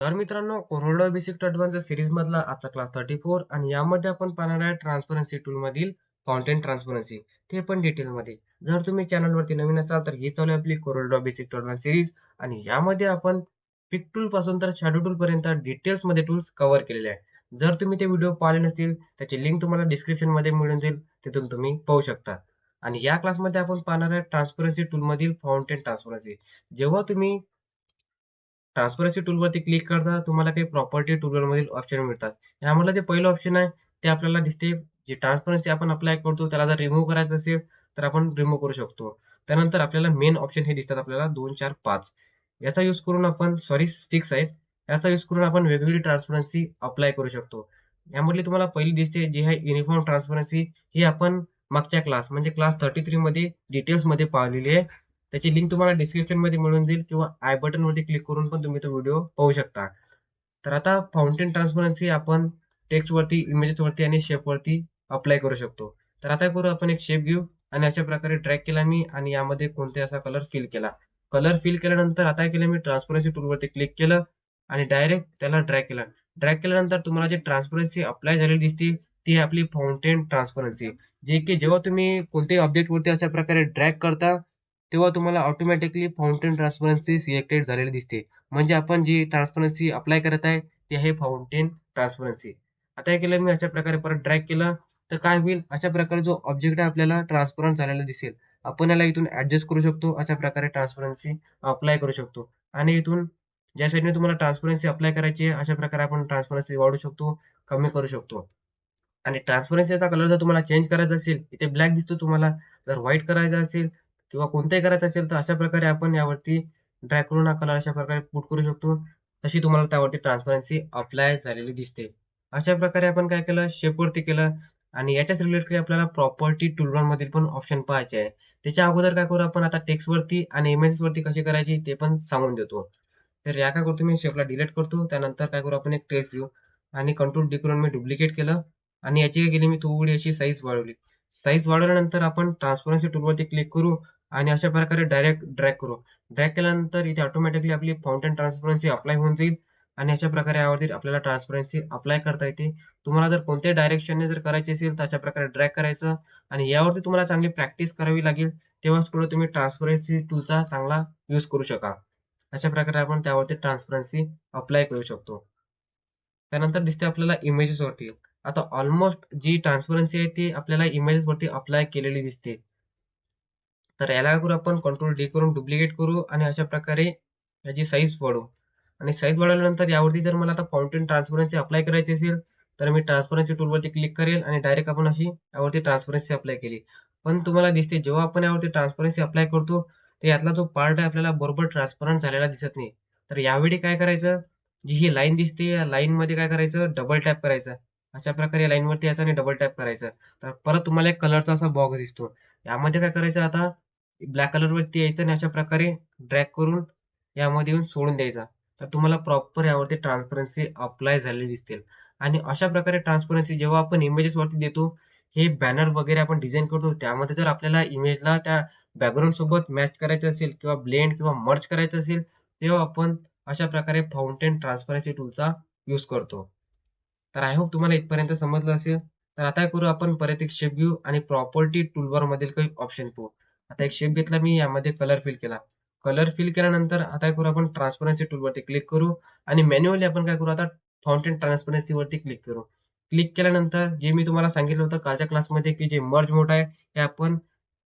तर मित्रांनो, Corona basic to advance series मधला आजचा क्लास 34 आणि यामध्ये आपण पाहणार आहे ट्रान्सपरन्सी टूल मधील फाउंटेन ट्रान्सपरन्सी, ते पण डिटेलमध्ये. जर तुम्ही चॅनलवरती नवीन असाल तर ही चालू आहे आपली Corona basic to advance series आणि यामध्ये आपण पिक टूल पासून तर शॅडो टूल पर्यंत डिटेल्स मध्ये टूल्स कव्हर केलेले आहे. जर तुम्ही ते व्हिडिओ पाहिले नसतील त्याची लिंक तुम्हाला डिस्क्रिप्शन मध्ये मिळून जाईल, तिथून तुम्ही पाहू शकता. आणि या क्लासमध्ये आपण पाहणार आहे ट्रान्सपरन्सी टूल मधील फाउंटेन ट्रान्सपरन्सी. जेव्हा तुम्ही ट्रान्सपरन्सी टूलवरती क्लिक करता तुम्हाला काही प्रॉपर्टी टूलवरमधील ऑप्शन मिळतात. यामधलं जे पहिलं ऑप्शन आहे ते आपल्याला दिसते. जे ट्रान्सपरन्सी आपण अप्लाय करतो त्याला जर रिमूव्ह करायचं असेल तर आपण रिमूव्ह करू शकतो. त्यानंतर आपल्याला मेन ऑप्शन हे दिसतात आपल्याला 2, 4, 5. याचा यूज करून आपण 6 आहेत. याचा यूज करून आपण वेगवेगळी ट्रान्सपरन्सी अप्लाय करू शकतो. यामधली तुम्हाला पहिली दिसते जी आहे युनिफॉर्म ट्रान्सपरन्सी. ही आपण मागच्या क्लास म्हणजे क्लास 33 मध्ये डिटेल्समध्ये पाहिलेली आहे. त्याची लिंक तुम्हाला डिस्क्रिप्शन मध्ये मिळून जाईल किंवा आय बटन वरती क्लिक करून पण तुम्ही तो व्हिडिओ पाहू शकता. तर आता फाउंटेन ट्रान्सपरन्सी आपण टेक्स्ट वरती, इमेजेस वरती आणि शेप वरती अप्लाय करू शकतो. तर आता करू आपण एक शेप घेऊ आणि अशा प्रकारे ड्रॅग केला मी आणि यामध्ये कोणते असा कलर फिल केला. कलर फिल केल्यानंतर आता केलं मी ट्रान्सपरन्सी टूल वरती क्लिक केलं आणि डायरेक्ट त्याला ड्रॅग केलं. ड्रॅग केल्यानंतर तुम्हाला जे ट्रान्सपरन्सी अप्लाय झालेली दिसते ती आहे आपली फाउंटेन ट्रान्सपरन्सी. जे की जेव्हा तुम्ही कोणत्याही ऑब्जेक्ट वरती अशा प्रकारे ड्रॅग करता तेव्हा तुम्हाला ऑटोमॅटिकली फाउंटेन ट्रान्सपरन्सी सिलेक्टेड झालेली दिसते. म्हणजे आपण जी ट्रान्सपरन्सी अप्लाय करत आहे ती आहे फाउंटेन ट्रान्सपरन्सी. आता हे केलं मी अशा प्रकारे परत ड्रॅग केलं तर काय होईल, अशा प्रकारे जो ऑब्जेक्ट आहे आपल्याला ट्रान्सपरंट झालेला दिसेल. आपण याला इथून ऍडजस्ट करू शकतो, अशा प्रकारे ट्रान्सपरन्सी अप्लाय करू शकतो. आणि इथून ज्या साईडने तुम्हाला ट्रान्सपरन्सी अप्लाय करायची आहे अशा प्रकारे आपण ट्रान्सपरन्सी वाढवू शकतो, कमी करू शकतो. आणि ट्रान्सपरन्सीचा कलर जर तुम्हाला चेंज करायचा असेल, इथे ब्लॅक दिसतो तुम्हाला. जर व्हाईट करायचा असेल किंवा कोणताही करायचं असेल तर अशा प्रकारे आपण यावरती ड्रॅग करून हा कलर अशा प्रकारे पुट करू शकतो. तशी तुम्हाला त्यावरती ट्रान्सपरन्सी अप्लाय झालेली दिसते. अशा प्रकारे आपण काय केलं, शेपवरती केलं आणि याच्याच रिलेटेड आपल्याला प्रॉपर्टी टूलबार मधील पण ऑप्शन पाहायचे आहे. त्याच्या अगोदर काय करू आपण आता टेक्स्ट वरती आणि इमेजेस वरती कशी करायची ते पण सांगून देतो. तर या काय करतो मी शेपला डिलीट करतो. त्यानंतर काय करू आपण एक टेक्स्ट घेऊ आणि कंट्रोल डी करून मी डुप्लिकेट केलं आणि याची काय केली मी थोडी अशी साईज वाढवली. साईज वाढवल्यानंतर आपण ट्रान्सपरन्सी टूलवरती क्लिक करू आणि अशा प्रकारे डायरेक्ट ड्रॅग करू. ड्रॅग केल्यानंतर इथे ऑटोमॅटिकली आपली फाउंटेन ट्रान्सपरन्सी अप्लाय होऊन जाईल आणि अशा प्रकारे यावरती आपल्याला ट्रान्सपरन्सी अप्लाय करता येते. तुम्हाला जर कोणत्याही डायरेक्शनने जर करायची असेल तर अशा प्रकारे ड्रॅग करायचं आणि यावरती तुम्हाला चांगली प्रॅक्टिस करावी लागेल. तेव्हाच पुढे तुम्ही ट्रान्सपरन्सी टूलचा चांगला यूज करू शकाल. अशा प्रकारे आपण त्यावरती ट्रान्सपरन्सी अप्लाय करू शकतो. त्यानंतर दिसते आपल्याला इमेजेस वरती. आता ऑलमोस्ट जी ट्रान्सपरन्सी आहे ती आपल्याला इमेजेस वरती अप्लाय केलेली दिसते. तर याला काय करू आपण कंट्रोल डी करून डुप्लिकेट करू आणि अशा प्रकारे याची साईज वाढवू. आणि साईज वाढवल्यानंतर यावरती जर मला आता फाउंटेन ट्रान्सपरन्सी अप्लाय करायची असेल तर मी ट्रान्सपरन्सी टूलवरती क्लिक करेल आणि डायरेक्ट आपण अशी यावरती ट्रान्सपरन्सी अप्लाय केली. पण तुम्हाला दिसते जेव्हा आपण यावरती ट्रान्सपरन्सी अप्लाय करतो तर यातला जो पार्ट आहे आपल्याला बरोबर ट्रान्सपरंट झालेला दिसत नाही. तर यावेळी काय करायचं, जी ही लाईन दिसते या लाईन मध्ये काय करायचं, डबल टॅप करायचं. अशा प्रकारे या लाईन वरती यायचं आणि डबल टॅप करायचं. तर परत तुम्हाला एक कलरचा असा बॉक्स दिसतो. यामध्ये काय करायचं, आता ब्लॅक कलर वरती यायचं आणि अशा प्रकारे ड्रॅग करून यामध्ये येऊन सोडून द्यायचा. तर तुम्हाला प्रॉपर यावरती ट्रान्सपरन्सी अप्लाय झालेली दिसतील. आणि अशा प्रकारे ट्रान्सपरन्सी जेव्हा आपण इमेजेस वरती देतो, हे बॅनर वगैरे आपण डिझाईन करतो त्यामध्ये जर आपल्याला इमेजला त्या बॅकग्राऊंड सोबत मॅच करायचं असेल किंवा ब्लेंड किंवा मर्ज करायचं असेल तेव्हा आपण अशा प्रकारे फाउंटेन ट्रान्सपरन्सी टूलचा यूज करतो. तर आय होप तुम्हाला इथपर्यंत समजलं असेल. तर आता काय करू आपण परत एक शेप घेऊ आणि प्रॉपर्टी टूलबार मधील काही ऑप्शन पाहू. आता एक शेप घेतला मी, यामध्ये कलर फिल केला. कलर फिल केल्यानंतर आता काय करू आपण ट्रान्सपरन्सी टूलवरती क्लिक करू आणि मॅन्युअली आपण काय करू आता फाउंटेन ट्रान्सपरन्सी वरती क्लिक करू. क्लिक केल्यानंतर जे मी तुम्हाला सांगितलं होतं कालच्या क्लासमध्ये की जे मर्ज मोड आहे हे आपण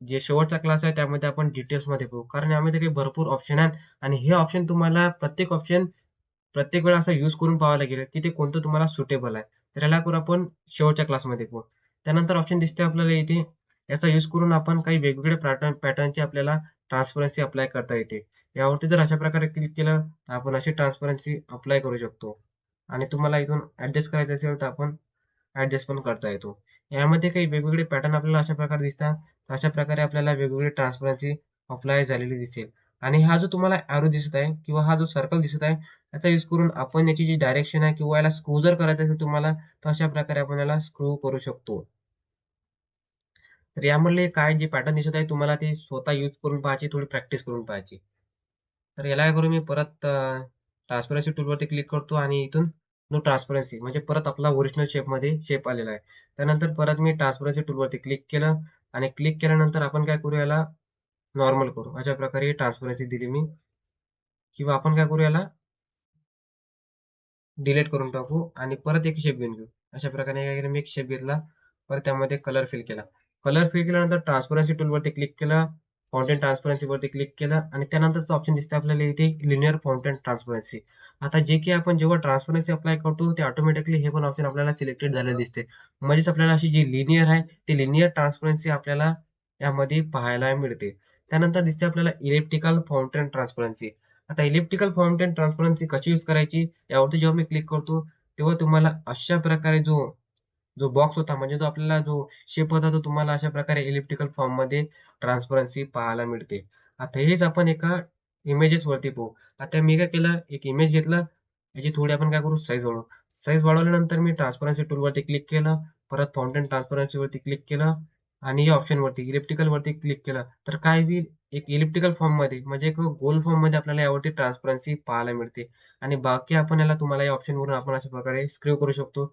जे शेवटचा क्लास आहे त्यामध्ये आपण डिटेल्समध्ये पाहू. कारण यामध्ये काही भरपूर ऑप्शन आहेत आणि हे ऑप्शन तुम्हाला प्रत्येक ऑप्शन प्रत्येक वेळा असा यूज करून पाहावं लागेल की ते कोणतं तुम्हाला सुटेबल आहे. तर याला करू आपण शेवटच्या क्लासमध्ये पाहू. त्यानंतर ऑप्शन दिसते आपल्याला इथे, याचा यूज करून आपण काही वेगवेगळे पॅटर्नची आपल्याला ट्रान्सपरन्सी अप्लाय करता येते. यावरती जर अशा प्रकारे क्लिक केलं तर आपण अशी ट्रान्सपरन्सी अप्लाय करू शकतो. आणि तुम्हाला इथून ऍडजस्ट करायचं असेल तर आपण ऍडजस्ट पण करता येतो. यामध्ये काही वेगवेगळे पॅटर्न आपल्याला अशा प्रकारे दिसतात. तर अशा प्रकारे आपल्याला वेगवेगळी ट्रान्सपरन्सी अप्लाय झालेली दिसेल. आणि हा जो तुम्हाला ॲरो दिसत आहे किंवा हा जो सर्कल दिसत आहे याचा यूज करून आपण याची जी डायरेक्शन आहे किंवा याला स्क्रू जर करायचं असेल तुम्हाला तर अशा प्रकारे आपण याला स्क्रू करू शकतो. तर यामधले काय जे पॅटर्न दिसत आहे तुम्हाला ते स्वतः यूज करून पाहायचे, थोडी प्रॅक्टिस करून पाहायची. तर याला काय करू मी परत ट्रान्सपरन्सी टूलवरती क्लिक करतो आणि इथून नो ट्रान्सपरन्सी म्हणजे परत आपला ओरिजिनल शेपमध्ये शेप आलेला आहे. त्यानंतर परत मी ट्रान्सपरन्सी टूलवरती क्लिक केलं आणि क्लिक केल्यानंतर आपण काय करू, याला नॉर्मल करू. अशा प्रकारे ट्रान्सपरन्सी दिली मी, किंवा आपण काय करू, याला डिलीट करून टाकू आणि परत एक शेप घेऊन घेऊ. अशा प्रकारे काय केलं, मी एक शेप घेतला, परत त्यामध्ये कलर फिल केला. कलर फिल केल्यानंतर ट्रान्सपरन्सी टूलवरती क्लिक केलं, फाउंटेन ट्रान्सपरन्सीवरती क्लिक केलं आणि त्यानंतरचं ऑप्शन दिसतं आपल्याला इथे लिनियर फाउंटेन ट्रान्सपरन्सी. आता जे की आपण जेव्हा ट्रान्सपरन्सी अप्लाय करतो ते ऑटोमॅटिकली हे पण ऑप्शन आपल्याला सिलेक्टेड झालेलं दिसते. म्हणजेच आपल्याला अशी जी लिनियर आहे ती लिनियर ट्रान्सपरन्सी आपल्याला यामध्ये पाहायला मिळते. त्यानंतर दिसते आपल्याला इलिप्टिकल फाउंटेन ट्रान्सपरन्सी. आता इलिप्टिकल फाउंटेन ट्रान्सपरन्सी कशी यूज करायची, यावरती जेव्हा मी क्लिक करतो तेव्हा तुम्हाला अशा प्रकारे जो जो बॉक्स होता, म्हणजे जो आपल्याला जो शेप होता, तो तुम्हाला अशा प्रकारे इलिप्टिकल फॉर्म मध्ये ट्रान्सपरन्सी पाहायला मिळते. आता हेच आपण एका इमेजेस वरती पाहू. आता मी काय केलं, एक इमेज घेतला, याची थोडी आपण काय करू, साईज वाढवू. साईज वाढवल्यानंतर मी ट्रान्सपरन्सी टूल वरती क्लिक केलं, परत फाउंटेन ट्रान्सपरन्सी वरती क्लिक केलं आणि या ऑप्शन वरती इलिप्टिकल वरती क्लिक केलं. तर काय होईल, एक इलिप्टिकल फॉर्म मध्ये म्हणजे एक गोल फॉर्म मध्ये आपल्याला यावरती ट्रान्सपरन्सी पाहायला मिळते. आणि बाकी आपण याला, तुम्हाला या ऑप्शन वरून आपण अशा प्रकारे स्क्रीव करू शकतो.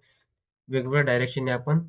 वेगवेगळ्या डायरेक्शनने आपण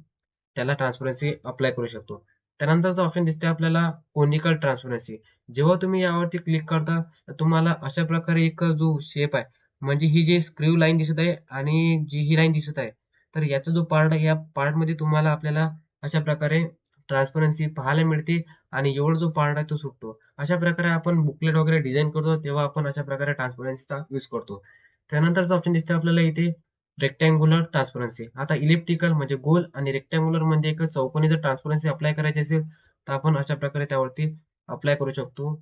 त्याला ट्रान्सपरन्सी अप्लाय करू शकतो. त्यानंतरचा ऑप्शन दिसते आपल्याला कोनिकल ट्रान्सपरन्सी. जेव्हा तुम्ही यावरती क्लिक करता तर तुम्हाला अशा प्रकारे एक जो शेप आहे, म्हणजे ही जी स्क्रीव लाईन दिसत आहे आणि जी ही लाईन दिसत आहे, तर याचा जो पार्ट आहे, या पार्टमध्ये तुम्हाला आपल्याला अशा प्रकारे ट्रान्सपरन्सी पाहायला मिळते आणि एवढा जो पार्ट आहे तो सुटतो. अशा प्रकारे आपण बुकलेट वगैरे डिझाईन करतो तेव्हा आपण अशा प्रकारे ट्रान्सपरन्सीचा यूज करतो. त्यानंतरचा ऑप्शन दिसते आपल्याला इथे रेक्टँग्युलर ट्रान्सपरन्सी. आता इलिप्टिकल म्हणजे गोल आणि रेक्टँग्युलर म्हणजे एक चौकोनी जर ट्रान्सपरन्सी अप्लाय करायची असेल तर आपण अशा प्रकारे त्यावरती अप्लाय करू शकतो.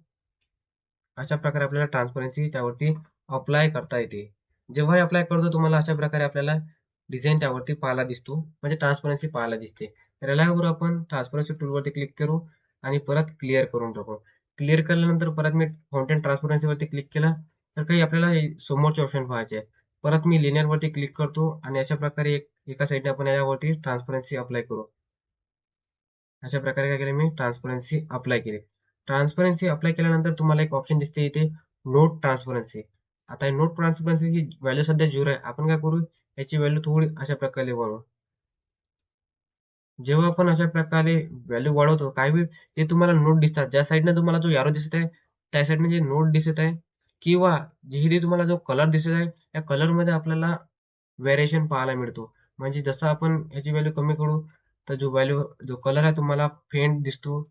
अशा प्रकारे आपल्याला ट्रान्सपरन्सी त्यावरती अप्लाय करता येते. जेव्हा हे अप्लाय करतो तुम्हाला अशा प्रकारे आपल्याला डिझाईन त्यावरती पाहायला दिसतो, म्हणजे ट्रान्सपरन्सी पाहायला दिसते. तर याला करू, आपण ट्रान्सपरन्सी टूलवरती क्लिक करू आणि परत क्लिअर करून टाकू. क्लिअर केल्यानंतर परत मी फाउंटेन ट्रान्सपरन्सीवरती क्लिक केलं तर काही आपल्याला हे समोरचे ऑप्शन पाहायचे आहे. परत मी लिनियरवरती क्लिक करतो आणि अशा प्रकारे एका साईडने आपण यावरती ट्रान्सपरन्सी अप्लाय करू. अशा प्रकारे काय केलं, मी ट्रान्सपरन्सी अप्लाय केली. ट्रान्सपरन्सी अप्लाय केल्यानंतर तुम्हाला एक ऑप्शन दिसते इथे, नोट ट्रान्सपरन्सी. आता नोट ट्रान्सपरन्सीची व्हॅल्यू सध्या 0 आहे. आपण काय करू, याची व्हॅल्यू थोडी अशा प्रकारे वाढवू. जेव्हा आपण अशा प्रकारे व्हॅल्यू वाढवतो, काही वेळ ते तुम्हाला नोट दिसतात. ज्या साईडने तुम्हाला जो एरो दिसत आहे, त्या साईडने जे नोट दिसत आहे, किंवा जिथे तुम्हाला जो कलर दिसत आहे, त्या कलरमध्ये आपल्याला व्हेरिएशन पाहायला मिळतो. म्हणजे जसं आपण ह्याची व्हॅल्यू कमी करू, तर जो कलर आहे तुम्हाला फेंट दिसतो.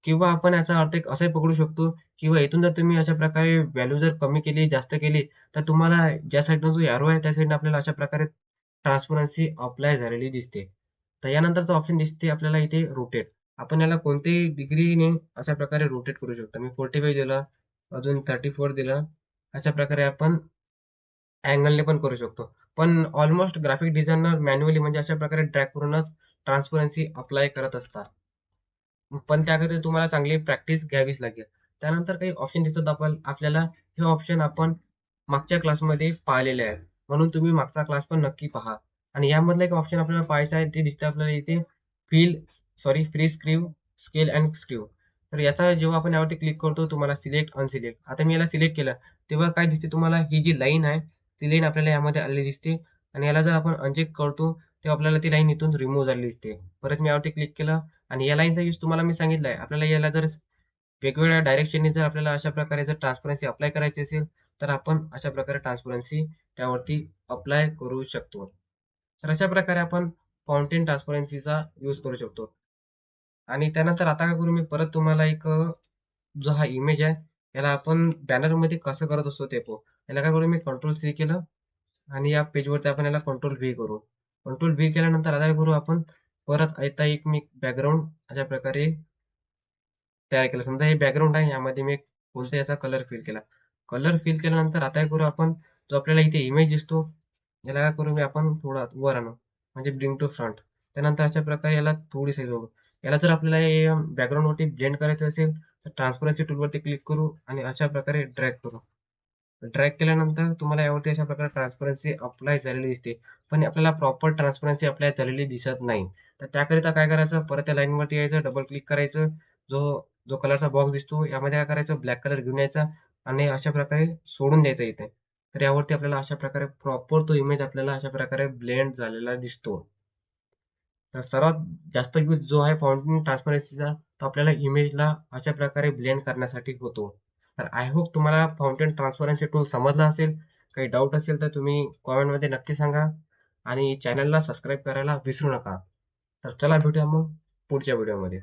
किंवा आपण याचा अर्थ एक असाही पकडू शकतो, किंवा इथून जर तुम्ही अशा प्रकारे व्हॅल्यू जर कमी केली, जास्त केली, तर तुम्हाला ज्या साईडनं जो एरो आहे, त्या साईडने आपल्याला अशा प्रकारे ट्रान्सपरन्सी अप्लाय झालेली दिसते. तर यानंतरचा ऑप्शन दिसते आपल्याला इथे रोटेट. आपण याला कोणत्याही डिग्रीने अशा प्रकारे रोटेट करू शकतो. मी 45 दिलं, अजून 34 दिलं. अशा प्रकारे आपण अँगलने पण करू शकतो. पण ऑलमोस्ट ग्राफिक डिझायनर मॅन्युअली म्हणजे अशा प्रकारे ड्रॅग करूनच ट्रान्सपरन्सी अप्लाय करत असतात. पण त्याकरिता तुम्हाला चांगली प्रॅक्टिस घ्यावीच लागेल. त्यानंतर काही ऑप्शन दिसतात आपल्याला. हे ऑप्शन आपण मागच्या क्लासमध्ये पाहिलेले आहे. म्हणून तुम्ही मागचा क्लास पण नक्की पहा. आणि यामधलं एक ऑप्शन आपल्याला पाहायचं आहे, ते दिसतं आपल्याला इथे free screw, scale and screw. तर याचा जेव्हा आपण यावरती क्लिक करतो, तुम्हाला सिलेक्ट, अनसिलेक्ट. आता मी याला सिलेक्ट केलं, तेव्हा काय दिसते तुम्हाला, ही जी लाईन आहे, ती लाईन आपल्याला यामध्ये आलेली दिसते. आणि याला जर आपण अनचेक करतो, तेव्हा आपल्याला ती लाईन इथून रिमूव्ह झालेली दिसते. परत मी यावरती क्लिक केलं आणि या लाईनचा यूज तुम्हाला मी सांगितलाय. आपल्याला याला जर वेगवेगळ्या डायरेक्शनने जर आपल्याला अशा प्रकारे जर ट्रान्सपरन्सी अप्लाय करायची असेल, तर आपण अशा प्रकारे ट्रान्सपरन्सी त्यावरती अप्लाय करू शकतो. तर अशा प्रकारे आपण फाउंटेन ट्रान्सपरन्सीचा यूज करू शकतो. आणि त्यानंतर आता काय करू, मी परत तुम्हाला एक जो हा इमेज आहे, याला आपण बॅनरमध्ये कसं करत असतो ते पाहू. याला काय करू, मी कंट्रोल सी केलं आणि या पेजवरती आपण याला कंट्रोल व्ही करू. कंट्रोल व्ही केल्यानंतर आता काय करू, आपण परत आता एक मी बॅकग्राऊंड अशा प्रकारे तयार केलं. समजा हे बॅकग्राऊंड आहे, यामध्ये मी कोणत्या याचा कलर फिल केला. कलर फिल केल्यानंतर आता काय करू, आपण जो आपल्याला इथे इमेज दिसतो, याला काय करू, मी आपण थोडा वर आणू, म्हणजे ब्रिंग टू फ्रंट. त्यानंतर अशा प्रकारे याला थोडी साईज वाढवू. याला जर आपल्याला हे बॅकग्राऊंडवरती ब्लेंड करायचं असेल, तर ट्रान्सपरन्सी टूलवरती क्लिक करू आणि अशा प्रकारे ड्रॅग करू. ड्रॅग केल्यानंतर तुम्हाला यावरती अशा प्रकारे ट्रान्सपरन्सी अप्लाय झालेली दिसते. पण आपल्याला प्रॉपर ट्रान्सपरन्सी अप्लाय झालेली दिसत नाही. तर त्याकरिता काय करायचं, परत त्या लाईनवरती यायचं, डबल क्लिक करायचं. जो जो कलरचा बॉक्स दिसतो, यामध्ये काय करायचं, ब्लॅक कलर घेऊन यायचा आणि अशा प्रकारे सोडून द्यायचं इथे. तर यावरती आपल्याला अशा प्रकारे प्रॉपर तो इमेज आपल्याला अशा प्रकारे ब्लेंड झालेला दिसतो. तर सर्वात जास्त यूज जो आहे फाउंटेन ट्रान्सपरन्सीचा, तो आपल्याला इमेजला अशा प्रकारे ब्लेंड करण्यासाठी होतो. तर आय होप तुम्हाला फाउंटेन ट्रान्सपरन्सी टूल समजला असेल. काही डाऊट असेल तर तुम्ही कॉमेंटमध्ये नक्की सांगा आणि चॅनलला सबस्क्राईब करायला विसरू नका. तर चला भेटूया मग पुढच्या व्हिडिओमध्ये.